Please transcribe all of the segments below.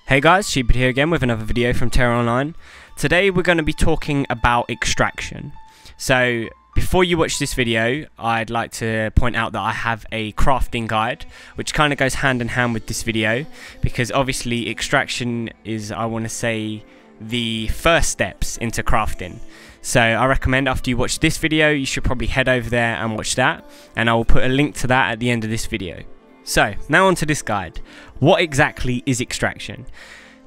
Hey guys, Sheephead here again with another video from Tera Online. Today we're going to be talking about extraction. So before you watch this video, I'd like to point out that I have a crafting guide which kind of goes hand in hand with this video, because obviously extraction is, I want to say, the first steps into crafting. So I recommend after you watch this video you should probably head over there and watch that, and I will put a link to that at the end of this video. So now onto this guide. What exactly is extraction?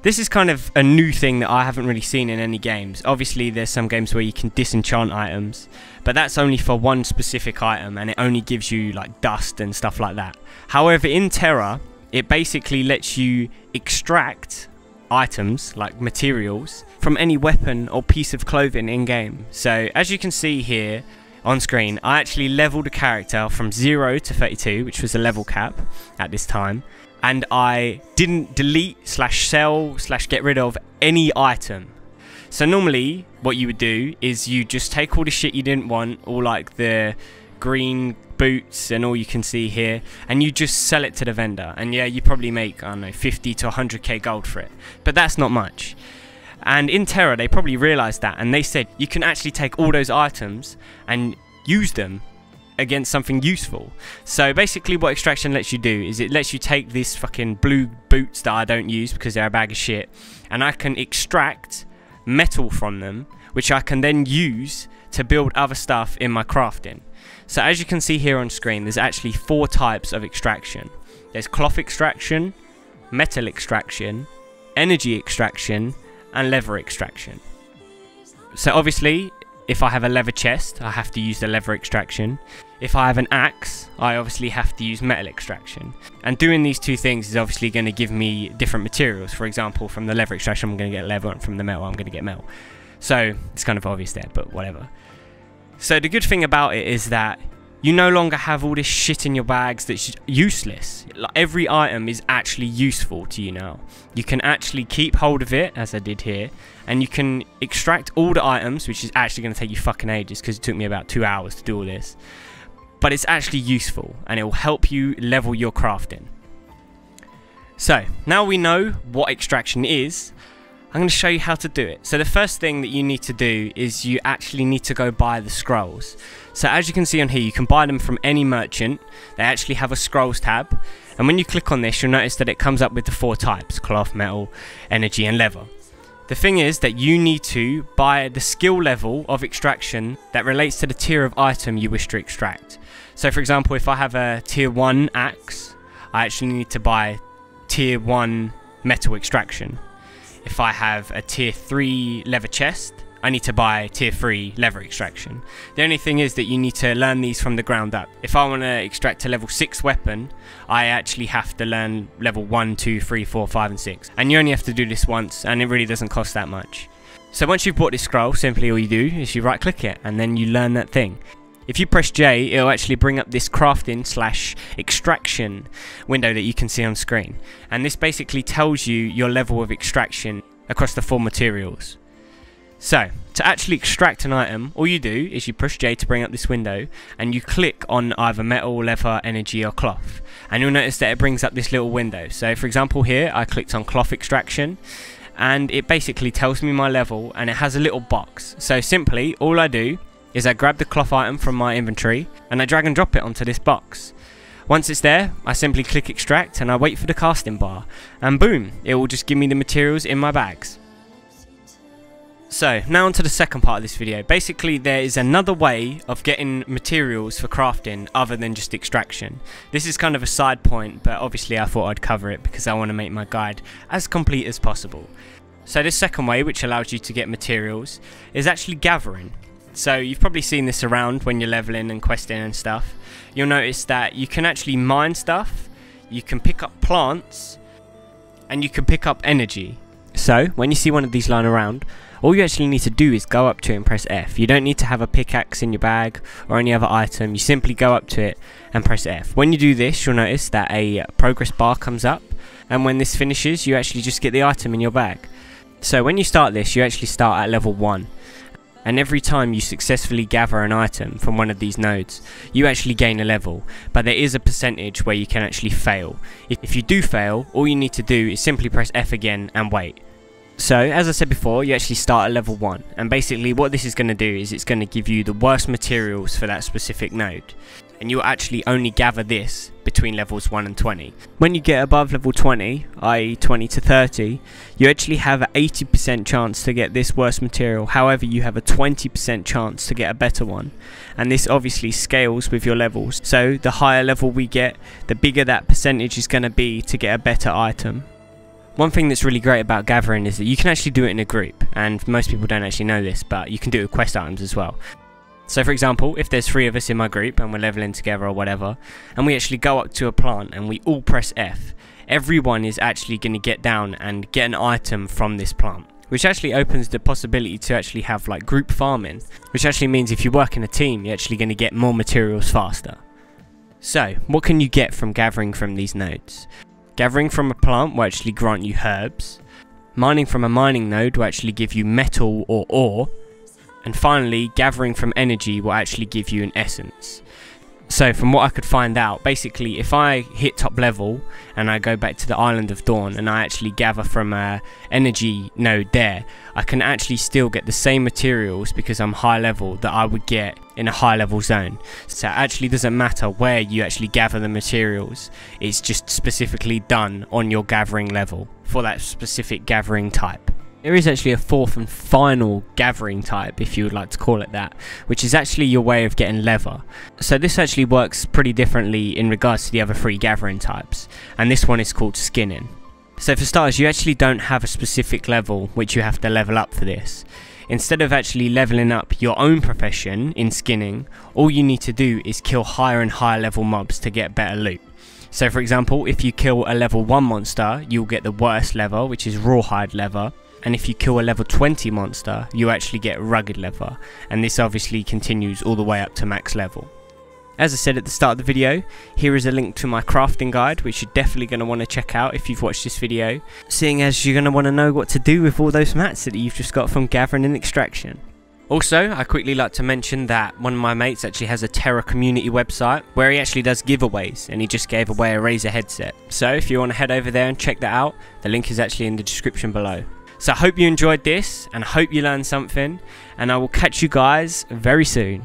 This is kind of a new thing that I haven't really seen in any games. Obviously there's some games where you can disenchant items, but that's only for one specific item and it only gives you like dust and stuff like that. However, in Tera it basically lets you extract items like materials from any weapon or piece of clothing in game. So as you can see here on screen, I actually leveled a character from 0 to 32, which was the level cap at this time, and I didn't delete slash sell slash get rid of any item. So normally what you would do is you just take all the shit you didn't want, all like the green boots and all you can see here, and you just sell it to the vendor, and yeah, you probably make, I don't know, 50 to 100k gold for it, but that's not much. And in Tera they probably realized that, and they said you can actually take all those items and use them against something useful. So basically what extraction lets you do is it lets you take these fucking blue boots that I don't use because they're a bag of shit, and I can extract metal from them, which I can then use to build other stuff in my crafting. So as you can see here on screen, there's actually 4 types of extraction. There's cloth extraction, metal extraction, energy extraction, and leather extraction. So obviously if I have a leather chest, I have to use the leather extraction. If I have an axe, I obviously have to use metal extraction. And doing these two things is obviously going to give me different materials. For example, from the leather extraction I'm going to get leather, and from the metal I'm going to get metal. So it's kind of obvious there, but whatever. So the good thing about it is that you no longer have all this shit in your bags that's useless. Like, every item is actually useful to you now. You can actually keep hold of it, as I did here, and you can extract all the items, which is actually going to take you fucking ages because it took me about 2 hours to do all this. But it's actually useful and it will help you level your crafting. So now we know what extraction is, I'm going to show you how to do it. So the first thing that you need to do is you actually need to go buy the scrolls. So as you can see on here, you can buy them from any merchant. They actually have a scrolls tab, and when you click on this you'll notice that it comes up with the 4 types: cloth, metal, energy and leather. The thing is that you need to buy the skill level of extraction that relates to the tier of item you wish to extract. So for example, if I have a tier 1 axe, I actually need to buy tier 1 metal extraction. If I have a tier 3 leather chest, I need to buy tier 3 leather extraction. The only thing is that you need to learn these from the ground up. If I want to extract a level 6 weapon, I actually have to learn level 1, 2, 3, 4, 5 and 6. And you only have to do this once, and it really doesn't cost that much. So once you've bought this scroll, simply all you do is you right click it and then you learn that thing. If you press J, it'll actually bring up this crafting slash extraction window that you can see on screen. And this basically tells you your level of extraction across the 4 materials. So, to actually extract an item, all you do is you push J to bring up this window, and you click on either metal, leather, energy or cloth. And you'll notice that it brings up this little window. So for example here, I clicked on cloth extraction, and it basically tells me my level, and it has a little box. So simply, all I do is I grab the cloth item from my inventory and I drag and drop it onto this box. Once it's there, I simply click extract and I wait for the casting bar, and boom, it will just give me the materials in my bags. So now onto the second part of this video. Basically there is another way of getting materials for crafting other than just extraction. This is kind of a side point, but obviously I thought I'd cover it because I want to make my guide as complete as possible. So this second way, which allows you to get materials, is actually gathering. So you've probably seen this around when you're leveling and questing and stuff. You'll notice that you can actually mine stuff, you can pick up plants, and you can pick up energy. So when you see one of these lying around, all you actually need to do is go up to it and press F. You don't need to have a pickaxe in your bag or any other item. You simply go up to it and press F. When you do this, you'll notice that a progress bar comes up, and when this finishes you actually just get the item in your bag. So when you start this, you actually start at level 1. And every time you successfully gather an item from one of these nodes, you actually gain a level, but there is a percentage where you can actually fail. If you do fail, all you need to do is simply press F again and wait. So, as I said before, you actually start at level 1, and basically what this is going to do is it's going to give you the worst materials for that specific node. And you'll actually only gather this between levels 1 and 20. When you get above level 20, i.e. 20 to 30, you actually have an 80% chance to get this worst material. However, you have a 20% chance to get a better one. And this obviously scales with your levels. So the higher level we get, the bigger that percentage is going to be to get a better item. One thing that's really great about gathering is that you can actually do it in a group, and most people don't actually know this, but you can do it with quest items as well. So for example, if there's 3 of us in my group and we're leveling together or whatever, and we actually go up to a plant and we all press F, everyone is actually going to get down and get an item from this plant, which actually opens the possibility to actually have like group farming, which actually means if you work in a team, you're actually going to get more materials faster. So what can you get from gathering from these nodes? Gathering from a plant will actually grant you herbs. Mining from a mining node will actually give you metal or ore. And finally, gathering from energy will actually give you an essence. So from what I could find out, basically if I hit top level and I go back to the Island of Dawn and I actually gather from a energy node there, I can actually still get the same materials because I'm high level that I would get in a high level zone. So it actually doesn't matter where you actually gather the materials, it's just specifically done on your gathering level for that specific gathering type. There is actually a 4th and final gathering type, if you would like to call it that, which is actually your way of getting leather. So this actually works pretty differently in regards to the other 3 gathering types, and this one is called skinning. So for starters, you actually don't have a specific level which you have to level up for this. Instead of actually leveling up your own profession in skinning, all you need to do is kill higher and higher level mobs to get better loot. So for example, if you kill a level 1 monster, you'll get the worst leather, which is rawhide leather. And if you kill a level 20 monster, you actually get rugged leather, and this obviously continues all the way up to max level. As I said at the start of the video, here is a link to my crafting guide, which you're definitely going to want to check out if you've watched this video, seeing as you're going to want to know what to do with all those mats that you've just got from gathering and extraction. Also, I quickly like to mention that one of my mates actually has a Tera community website where he actually does giveaways, and he just gave away a Razer headset. So if you want to head over there and check that out, the link is actually in the description below. So I hope you enjoyed this, and I hope you learned something, and I will catch you guys very soon.